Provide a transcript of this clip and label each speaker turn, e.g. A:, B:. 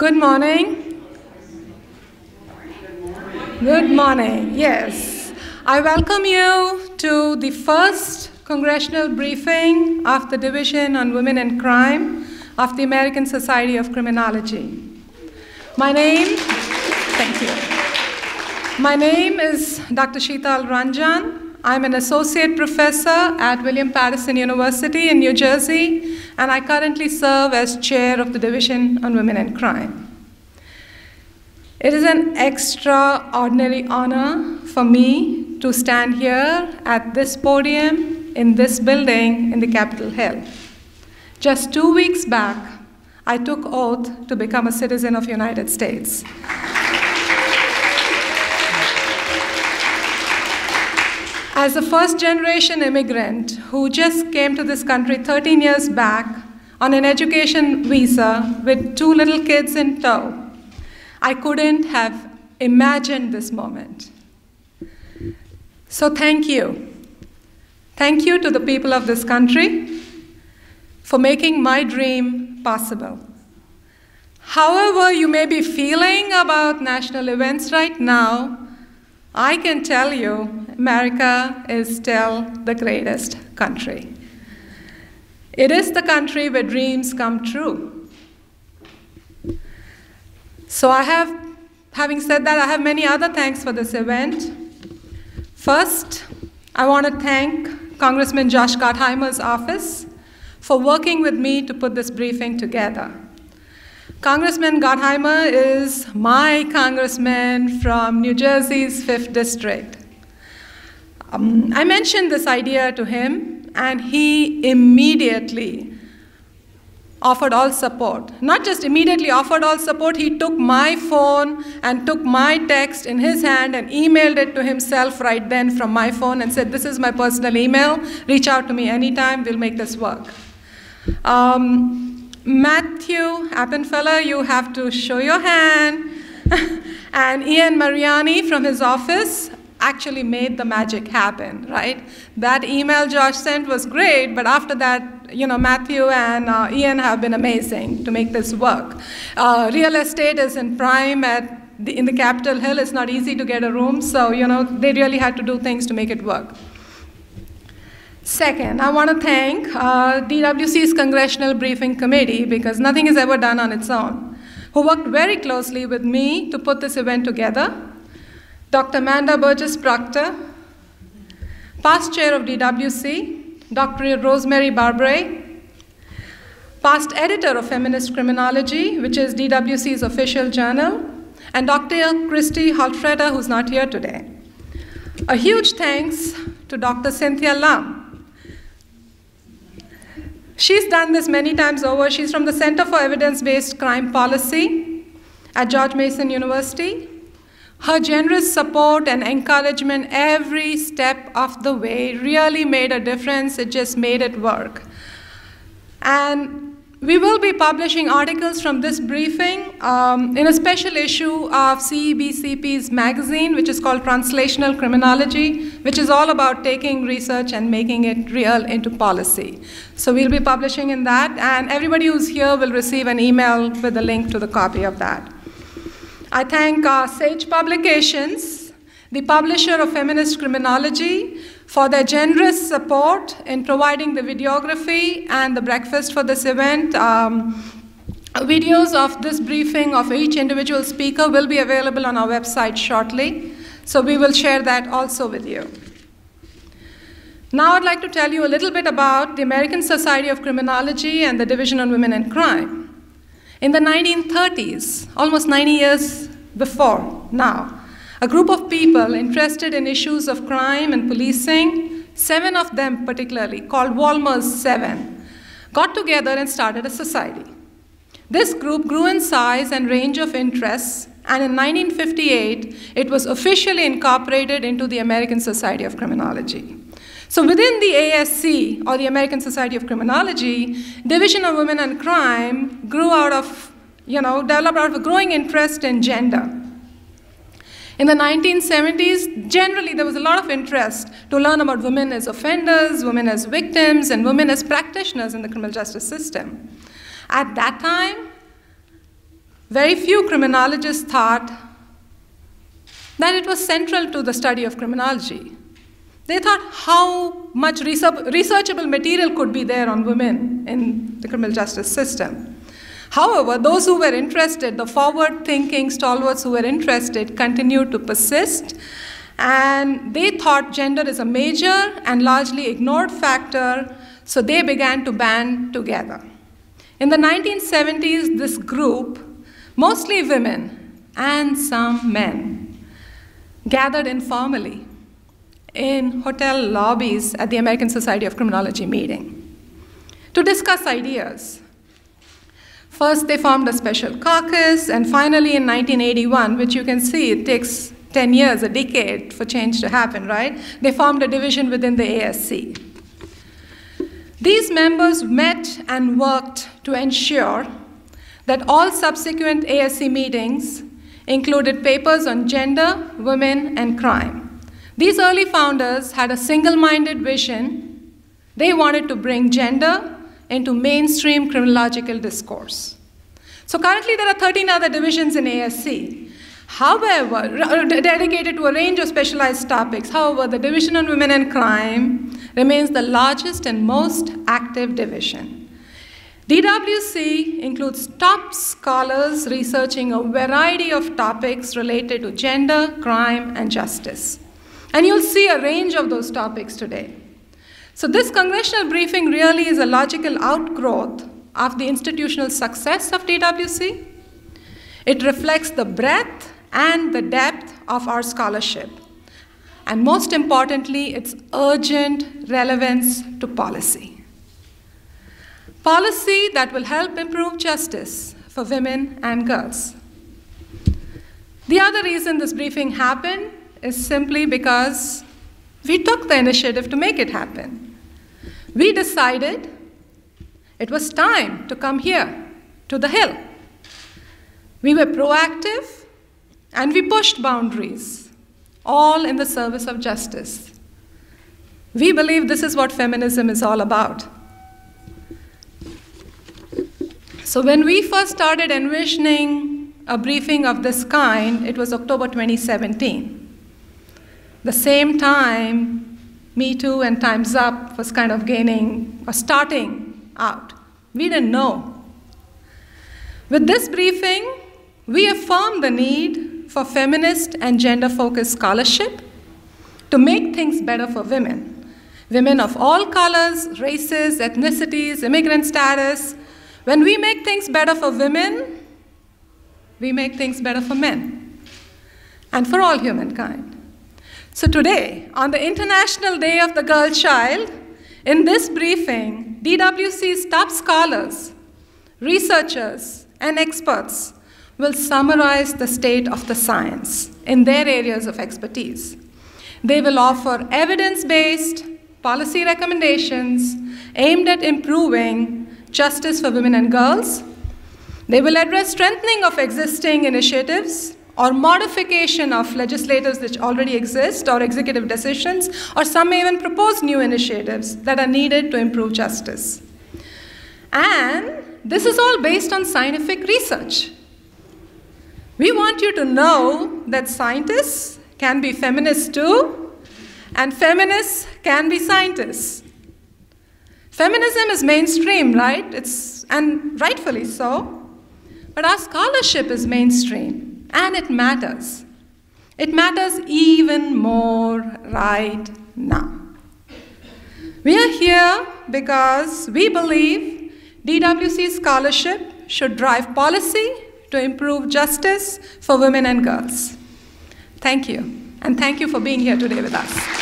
A: Good morning. Good morning. Yes. I welcome you to the first congressional briefing of the Division on Women and Crime of the American Society of Criminology. My name is Dr. Sheetal Ranjan. I'm an associate professor at Paterson University in New Jersey, and I currently serve as chair of the Division on Women and Crime. It is an extraordinary honor for me to stand here at this podium in this building in the Capitol Hill. Just 2 weeks back, I took oath to become a citizen of the United States. As a first-generation immigrant who just came to this country 13 years back on an education visa with 2 little kids in tow, I couldn't have imagined this moment. So thank you. Thank you to the people of this country for making my dream possible. However you may be feeling about national events right now, I can tell you America is still the greatest country. It is the country where dreams come true. So having said that, I have many other thanks for this event. First, I want to thank Congressman Josh Gottheimer's office for working with me to put this briefing together. Congressman Gottheimer is my congressman from New Jersey's 5th District. I mentioned this idea to him, and he immediately offered all support. Not just immediately offered all support, he took my phone and took my text in his hand and emailed it to himself right then from my phone and said, "This is my personal email. Reach out to me anytime. We'll make this work." Matthew Appenfeller, you have to show your hand. And Ian Mariani from his office actually made the magic happen, right? That email Josh sent was great, but after that, Matthew and Ian have been amazing to make this work. Real estate is in prime in the Capitol Hill. It's not easy to get a room, so they really had to do things to make it work. Second, I want to thank DWC's Congressional Briefing Committee, because nothing is ever done on its own, who worked very closely with me to put this event together. Dr. Amanda Burgess-Proctor, past chair of DWC, Dr. Rosemary Barbray, past editor of Feminist Criminology, which is DWC's official journal, and Dr. Christy Halfreder, who's not here today. A huge thanks to Dr. Cynthia Lum. She's done this many times over. She's from the Center for Evidence-Based Crime Policy at George Mason University. Her generous support and encouragement every step of the way really made a difference. It just made it work. And we will be publishing articles from this briefing in a special issue of CEBCP's magazine, which is called Translational Criminology, which is all about taking research and making it real into policy. So we'll be publishing in that, and everybody who's here will receive an email with a link to the copy of that. I thank Sage Publications, the publisher of Feminist Criminology, for their generous support in providing the videography and the breakfast for this event. Videos of this briefing of each individual speaker will be available on our website shortly, so we will share that also with you. Now I'd like to tell you a little bit about the American Society of Criminology and the Division on Women and Crime. In the 1930s, almost 90 years before now, a group of people interested in issues of crime and policing, 7 of them particularly, called Walmer's 7, got together and started a society. This group grew in size and range of interests, and in 1958, it was officially incorporated into the American Society of Criminology. So within the ASC, or the American Society of Criminology, Division of Women and Crime grew out of, developed out of a growing interest in gender. In the 1970s, generally there was a lot of interest to learn about women as offenders, women as victims, and women as practitioners in the criminal justice system. At that time, very few criminologists thought that it was central to the study of criminology. They thought how much researchable material could be there on women in the criminal justice system. However, those who were interested, the forward-thinking stalwarts who were interested, continued to persist, and they thought gender is a major and largely ignored factor, so they began to band together. In the 1970s, this group, mostly women and some men, gathered informally in hotel lobbies at the American Society of Criminology meeting to discuss ideas. First, they formed a special caucus, and finally in 1981, which you can see, it takes 10 years, a decade for change to happen, right? They formed a division within the ASC. These members met and worked to ensure that all subsequent ASC meetings included papers on gender, women, and crime. These early founders had a single-minded vision. They wanted to bring gender into mainstream criminological discourse. So currently there are 13 other divisions in ASC. However, dedicated to a range of specialized topics. However, the Division on Women and Crime remains the largest and most active division. DWC includes top scholars researching a variety of topics related to gender, crime, and justice. And you'll see a range of those topics today. So this congressional briefing really is a logical outgrowth of the institutional success of DWC. It reflects the breadth and the depth of our scholarship, and most importantly, its urgent relevance to policy. Policy that will help improve justice for women and girls. The other reason this briefing happened is simply because we took the initiative to make it happen. We decided it was time to come here, to the Hill. We were proactive, and we pushed boundaries, all in the service of justice. We believe this is what feminism is all about. So when we first started envisioning a briefing of this kind, it was October 2017. The same time, Me Too and Time's Up was kind of starting out. We didn't know. With this briefing, we affirmed the need for feminist and gender-focused scholarship to make things better for women. Women of all colors, races, ethnicities, immigrant status. When we make things better for women, we make things better for men and for all humankind. So today, on the International Day of the Girl Child, in this briefing, DWC's top scholars, researchers, and experts will summarize the state of the science in their areas of expertise. They will offer evidence-based policy recommendations aimed at improving justice for women and girls. They will address strengthening of existing initiatives or modification of legislators which already exist or executive decisions, or some may even propose new initiatives that are needed to improve justice. And this is all based on scientific research. We want you to know that scientists can be feminists too, and feminists can be scientists. Feminism is mainstream, right? And rightfully so. But our scholarship is mainstream, and it matters. It matters even more right now. We are here because we believe DWC scholarship should drive policy to improve justice for women and girls. Thank you, and thank you for being here today with us.